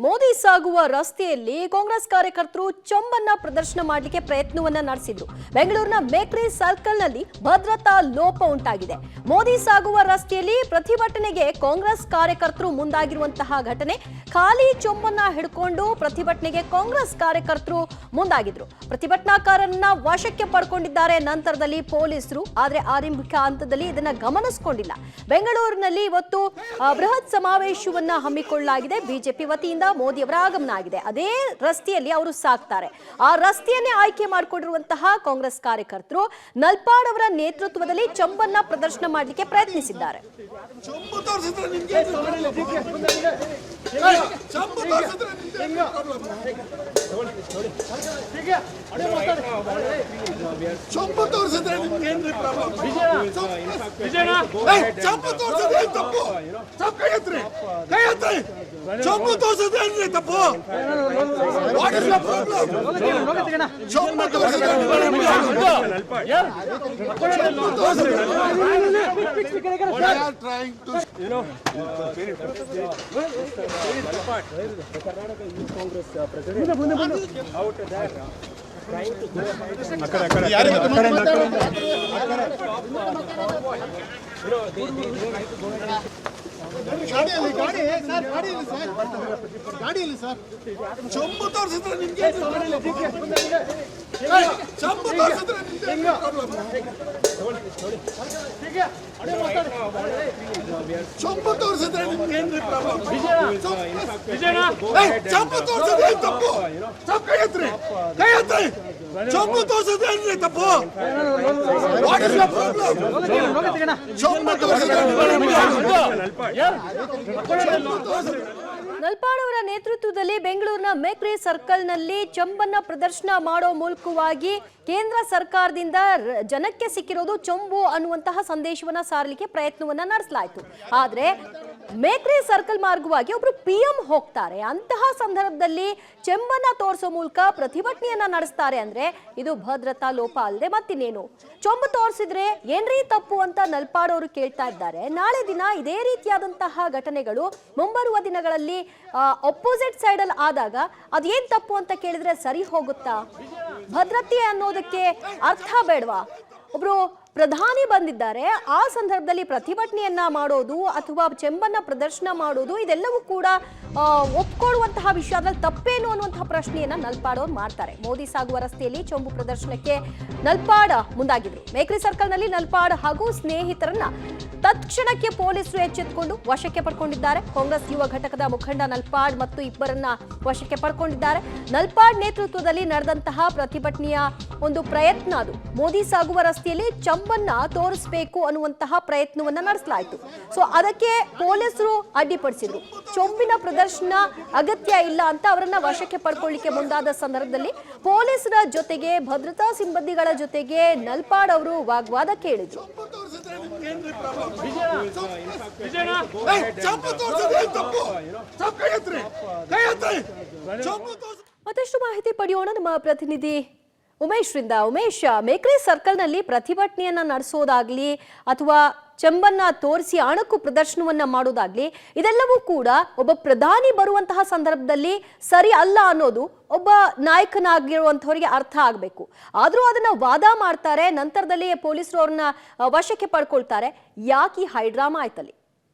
ಮೋದಿ ಸಾಗುವ ರಸ್ತೆಯಲ್ಲಿ ಕಾಂಗ್ರೆಸ್ ಕಾರ್ಯಕರ್ತರು ಚೊಂಬನ್ನ ಪ್ರದರ್ಶನ ಮಾಡಲಿಕ್ಕೆ ಪ್ರಯತ್ನವನ್ನ ನಡೆಸಿದ್ರು. ಬೆಂಗಳೂರಿನ ಮೇಕ್ರಿ ಸರ್ಕಲ್ ನಲ್ಲಿ ಭದ್ರತಾ ಲೋಪ ಉಂಟಾಗಿದೆ. ಮೋದಿ ಸಾಗುವ ರಸ್ತೆಯಲ್ಲಿ ಪ್ರತಿಭಟನೆಗೆ ಕಾಂಗ್ರೆಸ್ ಕಾರ್ಯಕರ್ತರು ಮುಂದಾಗಿರುವಂತಹ ಘಟನೆ. ಖಾಲಿ ಚೊಂಬನ್ನ ಹಿಡ್ಕೊಂಡು ಪ್ರತಿಭಟನೆಗೆ ಕಾಂಗ್ರೆಸ್ ಕಾರ್ಯಕರ್ತರು ಮುಂದಾಗಿದ್ರು. ಪ್ರತಿಭಟನಾಕಾರರನ್ನ ವಶಕ್ಕೆ ಪಡ್ಕೊಂಡಿದ್ದಾರೆ ನಂತರದಲ್ಲಿ ಪೊಲೀಸರು. ಆದ್ರೆ ಆರಂಭಿಕ ಹಂತದಲ್ಲಿ ಇದನ್ನ ಗಮನಿಸಿಕೊಂಡಿಲ್ಲ. ಬೆಂಗಳೂರಿನಲ್ಲಿ ಇವತ್ತು ಬೃಹತ್ ಸಮಾವೇಶವನ್ನ ಹಮ್ಮಿಕೊಳ್ಳಲಾಗಿದೆ. ಬಿಜೆಪಿ ವತಿಯಿಂದ ಮೋದಿ ಅವರ ಆಗಮನ ಆಗಿದೆ. ಅದೇ ರಸ್ತೆಯಲ್ಲಿ ಅವರು ಸಾಕ್ತಾರೆ. ಆ ರಸ್ತೆಯನ್ನೇ ಆಯ್ಕೆ ಮಾಡಿಕೊಂಡಿರುವಂತಹ ಕಾಂಗ್ರೆಸ್ ಕಾರ್ಯಕರ್ತರು ನಲ್ಪಾಡ್ ಅವರ ನೇತೃತ್ವದಲ್ಲಿ ಚೊಂಬನ್ನ ಪ್ರದರ್ಶನ ಮಾಡಲಿಕ್ಕೆ ಪ್ರಯತ್ನಿಸಿದ್ದಾರೆ. ಚೊಂಬು ತೋರಿಸಿದ್ರೆ ನಿಮ್ಗೆ ಚೊಂಬು ತೋರಿಸಿದ್ರೆ ಚೊಂಬು ತೋರಿಸಿದ್ರೆ ನಿಮ್ಗೆ ಪ್ರಾಬ್ಲಮ್. ಚೊಂಬು ತೋರಿಸಿದ್ರೆ ತಪ್ಪು. ಕೈ ಎತ್ರಿ, ಕೈ ಎತ್ರಿ. ಚೊಂಬು ತೋರಿಸಿದ್ರೆ ಏನ್ರಿ ತಪ್ಪು? What is the problem? ಚೊಂಬು ತೋರಿಸಿದ್ರೆ ನಲ್ಪಾಡ್ ಅವರ ನೇತೃತ್ವದಲ್ಲಿ ಬೆಂಗಳೂರಿನ ಮೇಕ್ರಿ ಸರ್ಕಲ್ ನಲ್ಲಿ ಚೊಂಬನ್ನ ಪ್ರದರ್ಶನ ಮಾಡೋ ಮೂಲಕವಾಗಿ ಕೇಂದ್ರ ಸರ್ಕಾರದಿಂದ ಜನಕ್ಕೆ ಸಿಕ್ಕಿರೋದು ಚೊಂಬು ಅನ್ನುವಂತಹ ಸಂದೇಶವನ್ನ ಸಾರಲಿಕ್ಕೆ ಪ್ರಯತ್ನವನ್ನ ನಡೆಸಲಾಯಿತು. ಆದ್ರೆ ಮೇಕ್ರಿ ಸರ್ಕಲ್ ಮಾರ್ಗವಾಗಿ ಒಬ್ರು PM ಹೋಗ್ತಾರೆ. ಅಂತಹ ಸಂದರ್ಭದಲ್ಲಿ ಚೆಂಬನ್ನ ತೋರಿಸೋ ಮೂಲಕ ಪ್ರತಿಭಟನೆಯನ್ನ ನಡೆಸ್ತಾರೆ ಅಂದ್ರೆ ಇದು ಭದ್ರತಾ ಲೋಪ ಅಲ್ಲದೆ ಮತ್ತಿನ್ನೇನು? ಚೊಂಬು ತೋರಿಸಿದ್ರೆ ಏನ್ರೀ ತಪ್ಪು ಅಂತ ನಲ್ಪಾಡ್ ಅವರು ಕೇಳ್ತಾ ಇದ್ದಾರೆ. ನಾಳೆ ದಿನ ಇದೇ ರೀತಿಯಾದಂತಹ ಘಟನೆಗಳು ಮುಂಬರುವ ದಿನಗಳಲ್ಲಿ ಅಪೋಸಿಟ್ ಸೈಡ್ ಅಲ್ಲಿ ಆದಾಗ ಅದೇನ್ ತಪ್ಪು ಅಂತ ಕೇಳಿದ್ರೆ ಸರಿ ಹೋಗುತ್ತಾ? ಭದ್ರತೆ ಅನ್ನೋದಕ್ಕೆ ಅರ್ಥ ಬೇಡವಾ? ಒಬ್ರು ಪ್ರಧಾನಿ ಬಂದಿದ್ದಾರೆ, ಆ ಸಂದರ್ಭದಲ್ಲಿ ಪ್ರತಿಭಟನೆಯನ್ನ ಮಾಡೋದು ಅಥವಾ ಚೆಂಬನ್ನ ಪ್ರದರ್ಶನ ಮಾಡೋದು ಇದೆಲ್ಲವೂ ಕೂಡ ಒಪ್ಕೊಳ್ಳುವಂತಹ ವಿಷಯದಲ್ಲಿ ತಪ್ಪೇನು ಅನ್ನುವಂತಹ ಪ್ರಶ್ನೆಯನ್ನ ನಲ್ಪಾಡ್ ಅವರು ಮಾಡ್ತಾರೆ. ಮೋದಿ ಸಾಗುವ ರಸ್ತೆಯಲ್ಲಿ ಚೊಂಬು ಪ್ರದರ್ಶನಕ್ಕೆ ನಲ್ಪಾಡ್ ಮುಂದಾಗಿದ್ರು. ಮೇಕ್ರಿ ಸರ್ಕಲ್ ನಲ್ಲಿ ನಲ್ಪಾಡ್ ಹಾಗೂ ಸ್ನೇಹಿತರನ್ನ ತತ್ಕ್ಷಣಕ್ಕೆ ಪೊಲೀಸರು ಎಚ್ಚೆತ್ತುಕೊಂಡು ವಶಕ್ಕೆ ಪಡ್ಕೊಂಡಿದ್ದಾರೆ. ಕಾಂಗ್ರೆಸ್ ಯುವ ಘಟಕದ ಮುಖಂಡ ನಲ್ಪಾಡ್ ಮತ್ತು ಇಬ್ಬರನ್ನ ವಶಕ್ಕೆ ಪಡ್ಕೊಂಡಿದ್ದಾರೆ. ನಲ್ಪಾಡ್ ನೇತೃತ್ವದಲ್ಲಿ ನಡೆದಂತಹ ಪ್ರತಿಭಟನೆಯ ಒಂದು ಪ್ರಯತ್ನ ಅದು. ಮೋದಿ ಸಾಗುವ ರಸ್ತೆಯಲ್ಲಿ ಚೊಂಬನ್ನ ತೋರಿಸಬೇಕು ಅನ್ನುವಂತಹ ಪ್ರಯತ್ನವನ್ನ ನಡೆಸಲಾಯಿತು. ಸೊ ಅದಕ್ಕೆ ಪೊಲೀಸರು ಅಡ್ಡಿಪಡಿಸಿದ್ರು. ಚೊಂಬಿನ ಪ್ರದರ್ಶನ ಅಗತ್ಯ ಇಲ್ಲ ಅಂತ ಅವರನ್ನ ವಶಕ್ಕೆ ಪಡ್ಕೊಳ್ಳಿಕ್ಕೆ ಮುಂದಾದ ಸಂದರ್ಭದಲ್ಲಿ ಪೊಲೀಸರ ಜೊತೆಗೆ ಭದ್ರತಾ ಸಿಬ್ಬಂದಿಗಳ ಜೊತೆಗೆ ನಲ್ಪಾಡ್ ಅವರು ವಾಗ್ವಾದ ಕೇಳಿದ್ರು. ಮತ್ತಷ್ಟು ಮಾಹಿತಿ ಪಡೆಯೋಣ ನಮ್ಮ ಪ್ರತಿನಿಧಿ ಉಮೇಶ್ ರಿಂದ. ಉಮೇಶ್, ಮೇಕ್ರಿ ಸರ್ಕಲ್ ನಲ್ಲಿ ಪ್ರತಿಭಟನೆಯನ್ನ ನಡೆಸೋದಾಗ್ಲಿ ಅಥವಾ ಚೆಂಬನ್ನ ತೋರಿಸಿ ಅಣಕು ಪ್ರದರ್ಶನವನ್ನ ಮಾಡೋದಾಗ್ಲಿ ಇದೆಲ್ಲವೂ ಕೂಡ ಒಬ್ಬ ಪ್ರಧಾನಿ ಬರುವಂತಹ ಸಂದರ್ಭದಲ್ಲಿ ಸರಿ ಅಲ್ಲ ಅನ್ನೋದು ಒಬ್ಬ ನಾಯಕನಾಗಿರುವಂತವರಿಗೆ ಅರ್ಥ ಆಗ್ಬೇಕು. ಆದ್ರೂ ಅದನ್ನ ವಾದ ಮಾಡ್ತಾರೆ. ನಂತರದಲ್ಲಿ ಪೊಲೀಸರು ಅವ್ರನ್ನ ವಶಕ್ಕೆ ಪಡ್ಕೊಳ್ತಾರೆ. ಯಾಕೆ ಈ ಹೈಡ್ರಾಮಾ ಆಯ್ತಲ್ಲಿ?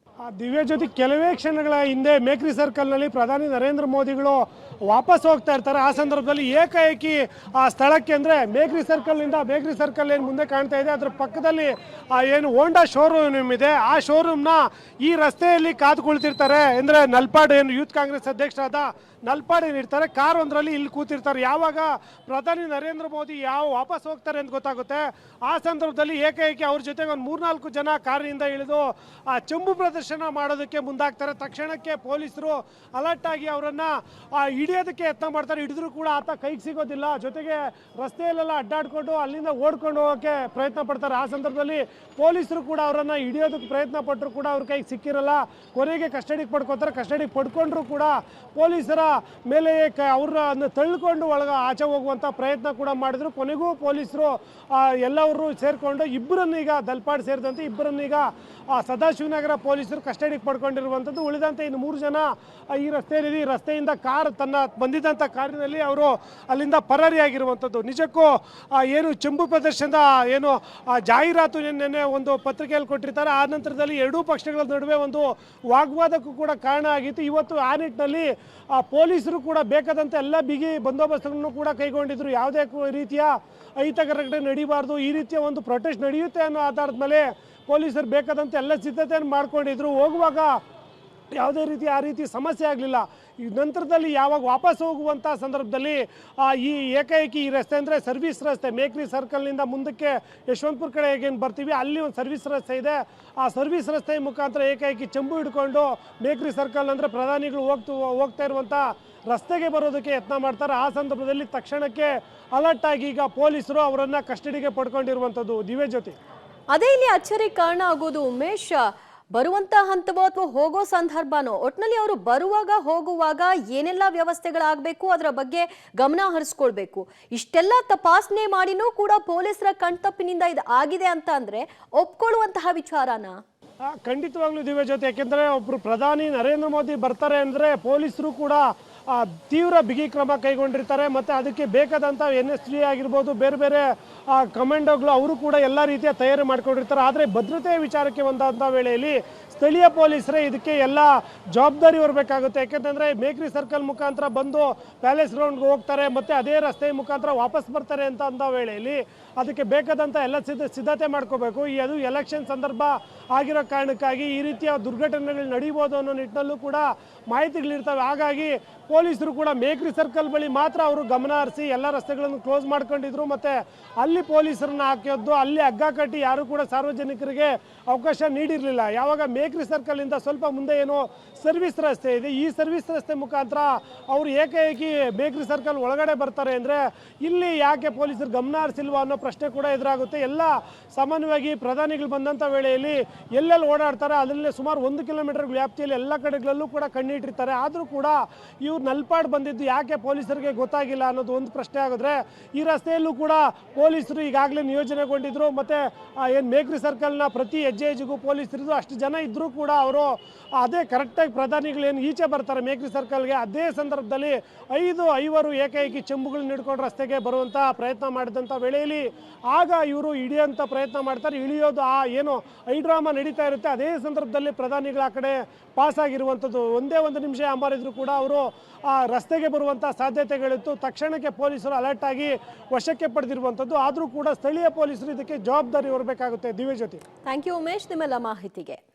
ದಿವ್ಯ ಜ್ಯೋತಿ, ಕೆಲವೇ ಕ್ಷಣಗಳ ಹಿಂದೆ ಮೇಕ್ರಿ ಸರ್ಕಲ್ನಲ್ಲಿ ಪ್ರಧಾನಿ ನರೇಂದ್ರ ಮೋದಿಗಳು ವಾಪಸ್ ಹೋಗ್ತಾ ಇರ್ತಾರೆ. ಆ ಸಂದರ್ಭದಲ್ಲಿ ಏಕಾಏಕಿ ಆ ಸ್ಥಳಕ್ಕೆ ಅಂದರೆ ಮೇಕ್ರಿ ಸರ್ಕಲ್ ಏನು ಮುಂದೆ ಕಾಣ್ತಾ ಇದೆ ಅದರ ಪಕ್ಕದಲ್ಲಿ ಏನು ಹೋಂಡಾ ಶೋರೂಮ್ ಇದೆ. ಆ ಶೋರೂಮ್ನ ಈ ರಸ್ತೆಯಲ್ಲಿ ಕಾದುಕೊಳ್ತಿರ್ತಾರೆ. ಅಂದರೆ ನಲ್ಪಾಡ್ ಏನು ಯೂತ್ ಕಾಂಗ್ರೆಸ್ ಅಧ್ಯಕ್ಷರಾದ ನಲ್ಪಾಡ್ ಏನಿರ್ತಾರೆ ಕಾರ್ ಒಂದರಲ್ಲಿ ಇಲ್ಲಿ ಕೂತಿರ್ತಾರೆ. ಯಾವಾಗ ಪ್ರಧಾನಿ ನರೇಂದ್ರ ಮೋದಿ ವಾಪಸ್ ಹೋಗ್ತಾರೆ ಅಂತ ಗೊತ್ತಾಗುತ್ತೆ. ಆ ಸಂದರ್ಭದಲ್ಲಿ ಏಕಾಏಕಿ ಅವ್ರ ಜೊತೆಗೆ ಒಂದು 3-4 ಜನ ಕಾರಿನಿಂದ ಇಳಿದು ಆ ಚೊಂಬು ಪ್ರದರ್ಶನ ಮಾಡೋದಕ್ಕೆ ಮುಂದಾಗ್ತಾರೆ. ತಕ್ಷಣಕ್ಕೆ ಪೊಲೀಸರು ಅಲರ್ಟ್ ಆಗಿ ಅವರನ್ನು ಹಿಡಿಯೋದಕ್ಕೆ ಯತ್ನ ಮಾಡ್ತಾರೆ. ಹಿಡಿದ್ರು ಕೂಡ ಆತ ಕೈಗೆ ಸಿಗೋದಿಲ್ಲ. ಜೊತೆಗೆ ರಸ್ತೆಯಲ್ಲೆಲ್ಲ ಅಡ್ಡಾಡ್ಕೊಂಡು ಅಲ್ಲಿಂದ ಓಡ್ಕೊಂಡು ಹೋಗೋಕ್ಕೆ ಪ್ರಯತ್ನ ಪಡ್ತಾರೆ. ಆ ಸಂದರ್ಭದಲ್ಲಿ ಪೊಲೀಸರು ಕೂಡ ಅವರನ್ನು ಹಿಡಿಯೋದಕ್ಕೆ ಪ್ರಯತ್ನ ಪಟ್ಟರು ಕೂಡ ಅವ್ರ ಕೈಗೆ ಸಿಕ್ಕಿರಲ್ಲ. ಕೊನೆಗೆ ಕಸ್ಟಡಿಗೆ ಪಡ್ಕೋತಾರೆ. ಕಸ್ಟಡಿಗೆ ಪಡ್ಕೊಂಡ್ರು ಕೂಡ ಪೊಲೀಸರ ಮೇಲೆ ಅವ್ರನ್ನ ತಳ್ಳಿಕೊಂಡು ಆಚೆ ಹೋಗುವಂಥ ಪ್ರಯತ್ನ ಕೂಡ ಮಾಡಿದ್ರು. ಕೊನೆಗೂ ಪೊಲೀಸರು ಎಲ್ಲರೂ ಸೇರಿಕೊಂಡು ಇಬ್ಬರನ್ನೀಗ ನಲ್ಪಾಡ್ ಸೇರಿದಂತೆ ಇಬ್ಬರನ್ನೀಗ ಸದಾಶಿವನಗರ ಪೊಲೀಸರು ಪೊಲೀಸರು ಕಸ್ಟಡಿಗೆ ಪಡ್ಕೊಂಡಿರುವಂಥದ್ದು. ಉಳಿದಂತೆ ಇನ್ನು 3 ಜನ ಈ ರಸ್ತೆಯಿಂದ ತನ್ನ ಬಂದಿದ್ದಂಥ ಕಾರಿನಲ್ಲಿ ಅವರು ಅಲ್ಲಿಂದ ಪರಾರಿಯಾಗಿರುವಂಥದ್ದು. ನಿಜಕ್ಕೂ ಏನು ಚೆಂಬು ಪ್ರದರ್ಶನದ ಏನು ಜಾಹೀರಾತು ನಿನ್ನೆ ಒಂದು ಪತ್ರಿಕೆಯಲ್ಲಿ ಕೊಟ್ಟಿರ್ತಾರೆ, ಆ ನಂತರದಲ್ಲಿ ಎರಡೂ ಪಕ್ಷಗಳ ನಡುವೆ ಒಂದು ವಾಗ್ವಾದಕ್ಕೂ ಕೂಡ ಕಾರಣ ಆಗಿತ್ತು. ಇವತ್ತು ಆ ನಿಟ್ಟಿನಲ್ಲಿ ಪೊಲೀಸರು ಕೂಡ ಬೇಕಾದಂಥ ಎಲ್ಲ ಬಿಗಿ ಬಂದೋಬಸ್ತನ್ನು ಕೂಡ ಕೈಗೊಂಡಿದ್ರು. ಯಾವುದೇ ರೀತಿಯ ಅಹಿತಕರ ನಡೀಬಾರ್ದು, ಈ ರೀತಿಯ ಒಂದು ಪ್ರೊಟೆಸ್ಟ್ ನಡೆಯುತ್ತೆ ಅನ್ನೋ ಆಧಾರದ ಮೇಲೆ ಪೊಲೀಸರು ಬೇಕಾದಂಥ ಎಲ್ಲ ಸಿದ್ಧತೆಯನ್ನು ಮಾಡ್ಕೊಂಡಿದ್ರು. ಹೋಗುವಾಗ ಯಾವುದೇ ರೀತಿ ಆ ರೀತಿ ಸಮಸ್ಯೆ ಆಗಲಿಲ್ಲ. ಈ ನಂತರದಲ್ಲಿ ಯಾವಾಗ ವಾಪಸ್ ಹೋಗುವಂಥ ಸಂದರ್ಭದಲ್ಲಿ ಈ ಏಕಾಏಕಿ ಈ ರಸ್ತೆ ಅಂದರೆ ಸರ್ವಿಸ್ ರಸ್ತೆ, ಮೇಕ್ರಿ ಸರ್ಕಲ್ನಿಂದ ಮುಂದಕ್ಕೆ ಯಶವಂತಪುರ ಕಡೆ ಹೇಗೇನು ಬರ್ತೀವಿ ಅಲ್ಲಿ ಒಂದು ಸರ್ವಿಸ್ ರಸ್ತೆ ಇದೆ. ಆ ಸರ್ವಿಸ್ ರಸ್ತೆ ಮುಖಾಂತರ ಏಕಾಏಕಿ ಚೆಂಬು ಹಿಡ್ಕೊಂಡು ಮೇಕ್ರಿ ಸರ್ಕಲ್ ಅಂದರೆ ಪ್ರಧಾನಿಗಳು ಹೋಗ್ತಾ ಇರುವಂಥ ರಸ್ತೆಗೆ ಬರೋದಕ್ಕೆ ಯತ್ನ ಮಾಡ್ತಾರೆ. ಆ ಸಂದರ್ಭದಲ್ಲಿ ತಕ್ಷಣಕ್ಕೆ ಅಲರ್ಟ್ ಆಗಿ ಈಗ ಪೊಲೀಸರು ಅವರನ್ನು ಕಸ್ಟಡಿಗೆ ಪಡ್ಕೊಂಡಿರುವಂಥದ್ದು. ದಿವ್ಯ ಜ್ಯೋತಿ, ಅದೇ ಇಲ್ಲಿ ಅಚ್ಚರಿ ಕಾರಣ ಆಗೋದು ಉಮೇಶ್. ಬರುವಂತ ಹಂತವೋ ಅಥವಾ ಹೋಗೋ ಸಂದರ್ಭನೋ, ಒಟ್ನಲ್ಲಿ ಅವರು ಬರುವಾಗ ಹೋಗುವಾಗ ಏನೆಲ್ಲ ವ್ಯವಸ್ಥೆಗಳಾಗಬೇಕು ಅದರ ಬಗ್ಗೆ ಗಮನ ಹರಿಸ್ಕೊಳ್ಬೇಕು. ಇಷ್ಟೆಲ್ಲ ತಪಾಸಣೆ ಮಾಡಿನೂ ಕೂಡ ಪೊಲೀಸರ ಕಣ್ತಪ್ಪಿನಿಂದ ಇದು ಆಗಿದೆ ಅಂತ ಅಂದ್ರೆ ಒಪ್ಕೊಳ್ಳುವಂತಹ ವಿಚಾರನ? ಖಂಡಿತವಾಗ್ಲೂ ದಿವ್ಯ ಜ್ಯೋತಿ. ಯಾಕೆಂದರೆ ಒಬ್ಬರು ಪ್ರಧಾನಿ ನರೇಂದ್ರ ಮೋದಿ ಬರ್ತಾರೆ ಅಂದರೆ ಪೊಲೀಸರು ಕೂಡ ತೀವ್ರ ಬಿಗಿ ಕ್ರಮ ಕೈಗೊಂಡಿರ್ತಾರೆ. ಮತ್ತು ಅದಕ್ಕೆ ಬೇಕಾದಂಥ NSD ಆಗಿರ್ಬೋದು, ಬೇರೆ ಬೇರೆ ಕಮಾಂಡೋಗಳು ಅವರು ಕೂಡ ಎಲ್ಲ ರೀತಿಯ ತಯಾರಿ ಮಾಡ್ಕೊಂಡಿರ್ತಾರೆ. ಆದರೆ ಭದ್ರತೆಯ ವಿಚಾರಕ್ಕೆ ಬಂದಂಥ ವೇಳೆಯಲ್ಲಿ ಸ್ಥಳೀಯ ಪೊಲೀಸರೇ ಇದಕ್ಕೆ ಎಲ್ಲ ಜವಾಬ್ದಾರಿ ಹೊರಬೇಕಾಗುತ್ತೆ. ಯಾಕೆಂತಂದರೆ ಮೇಕ್ರಿ ಸರ್ಕಲ್ ಮುಖಾಂತರ ಬಂದು ಪ್ಯಾಲೇಸ್ ಗ್ರೌಂಡ್ಗೆ ಹೋಗ್ತಾರೆ ಮತ್ತು ಅದೇ ರಸ್ತೆ ಮುಖಾಂತರ ವಾಪಸ್ ಬರ್ತಾರೆ ಅಂದ ವೇಳೆಯಲ್ಲಿ ಅದಕ್ಕೆ ಬೇಕಾದಂಥ ಎಲ್ಲ ಸಿದ್ಧತೆ ಮಾಡ್ಕೋಬೇಕು. ಅದು ಎಲೆಕ್ಷನ್ ಸಂದರ್ಭ ಆಗಿರೋ ಕಾರಣಕ್ಕಾಗಿ ಈ ರೀತಿಯ ದುರ್ಘಟನೆಗಳು ನಡೀಬೋದು ಅನ್ನೋ ನಿಟ್ಟಿನಲ್ಲೂ ಕೂಡ ಮಾಹಿತಿಗಳಿರ್ತವೆ. ಹಾಗಾಗಿ ಪೊಲೀಸರು ಕೂಡ ಮೇಕ್ರಿ ಸರ್ಕಲ್ ಬಳಿ ಮಾತ್ರ ಅವರು ಗಮನ ಹರಿಸಿ ಎಲ್ಲ ರಸ್ತೆಗಳನ್ನು ಕ್ಲೋಸ್ ಮಾಡ್ಕೊಂಡಿದ್ರು. ಮತ್ತು ಅಲ್ಲಿ ಪೊಲೀಸರನ್ನ ಹಾಕಿದ್ದು, ಅಲ್ಲಿ ಹಗ್ಗ ಕಟ್ಟಿ ಯಾರು ಕೂಡ ಸಾರ್ವಜನಿಕರಿಗೆ ಅವಕಾಶ ನೀಡಿರಲಿಲ್ಲ. ಯಾವಾಗ ಮೇಕ್ರಿ ಸರ್ಕಲಿಂದ ಸ್ವಲ್ಪ ಮುಂದೆ ಏನೋ ಸರ್ವಿಸ್ ರಸ್ತೆ ಇದೆ, ಈ ಸರ್ವಿಸ್ ರಸ್ತೆ ಮುಖಾಂತರ ಅವರು ಏಕಾಏಕಿ ಮೇಕ್ರಿ ಸರ್ಕಲ್ ಒಳಗಡೆ ಬರ್ತಾರೆ ಅಂದರೆ ಇಲ್ಲಿ ಯಾಕೆ ಪೊಲೀಸರು ಗಮನ ಹರಿಸಿಲ್ವಾ ಅನ್ನೋ ಪ್ರಶ್ನೆ ಕೂಡ ಎದುರಾಗುತ್ತೆ. ಎಲ್ಲ ಸಾಮಾನ್ಯವಾಗಿ ಪ್ರಧಾನಿಗಳು ಬಂದಂಥ ವೇಳೆಯಲ್ಲಿ ಎಲ್ಲೆಲ್ಲಿ ಓಡಾಡ್ತಾರೆ ಅದರಲ್ಲೇ ಸುಮಾರು 1 ಕಿಲೋಮೀಟರ್ ವ್ಯಾಪ್ತಿಯಲ್ಲಿ ಎಲ್ಲ ಕಡೆಗಳಲ್ಲೂ ಕೂಡ ಕಣ್ಣಿಟ್ಟಿರ್ತಾರೆ. ಆದರೂ ಕೂಡ ಇವ್ರು ನಲ್ಪಾಡ್ ಬಂದಿದ್ದು ಯಾಕೆ ಪೊಲೀಸರಿಗೆ ಗೊತ್ತಾಗಿಲ್ಲ ಅನ್ನೋದು ಒಂದು ಪ್ರಶ್ನೆ ಆಗಿದ್ರೆ, ಈ ರಸ್ತೆಯಲ್ಲೂ ಕೂಡ ಪೊಲೀಸರು ಈಗಾಗಲೇ ನಿಯೋಜನೆಗೊಂಡಿದ್ರು. ಮತ್ತು ಏನು ಮೇಕ್ರಿ ಸರ್ಕಲ್ನ ಪ್ರತಿ ಹೆಜ್ಜೆಗೂ ಪೊಲೀಸರಿದ್ದು ಅಷ್ಟು ಜನ ಇದ್ದರೂ ಕೂಡ ಅವರು ಅದೇ ಕರೆಕ್ಟಾಗಿ ಪ್ರಧಾನಿಗಳು ಏನು ಈಚೆ ಬರ್ತಾರೆ ಮೇಕ್ರಿ ಸರ್ಕಲ್ಗೆ, ಅದೇ ಸಂದರ್ಭದಲ್ಲಿ 5 ಐವರು ಏಕಾಏಕಿ ಚೆಂಬುಗಳನ್ನ ಹಿಡ್ಕೊಂಡು ರಸ್ತೆಗೆ ಬರುವಂಥ ಪ್ರಯತ್ನ ಮಾಡಿದಂಥ ವೇಳೆಯಲ್ಲಿ ಆಗ ಇವರು ಹಿಡಿಯೋಂಥ ಪ್ರಯತ್ನ ಮಾಡ್ತಾರೆ. ಇಳಿಯೋದು ಏನು ಐಡ್ರಾಮಾ ನಡೀತಾ ಇರುತ್ತೆ, ಅದೇ ಸಂದರ್ಭದಲ್ಲಿ ಪ್ರಧಾನಿಗಳ ಆ ಕಡೆ ಪಾಸ್ ಆಗಿರುವಂಥದ್ದು. ಒಂದೇ 1 ನಿಮಿಷ ಅಂಬಾರಿದ್ರು ಕೂಡ ಅವರು ರಸ್ತೆಗೆ ಬರುವಂಥ ಸಾಧ್ಯತೆಗಳಿತ್ತು. ತಕ್ಷಣಕ್ಕೆ ಪೊಲೀಸರು ಅಲರ್ಟ್ ಆಗಿ ವಶಕ್ಕೆ ಪಡೆದಿರುವಂಥದ್ದು. ಆದರೂ ಕೂಡ ಸ್ಥಳೀಯ ಪೊಲೀಸರು ಇದಕ್ಕೆ ಜವಾಬ್ದಾರಿ ಹೊರಬೇಕಾಗುತ್ತೆ. ದಿವ್ಯ ಜ್ಯೋತಿ, ಥ್ಯಾಂಕ್ ಯು ಉಮೇಶ್ ನಿಮ್ಮೆಲ್ಲ ಮಾಹಿತಿಗೆ.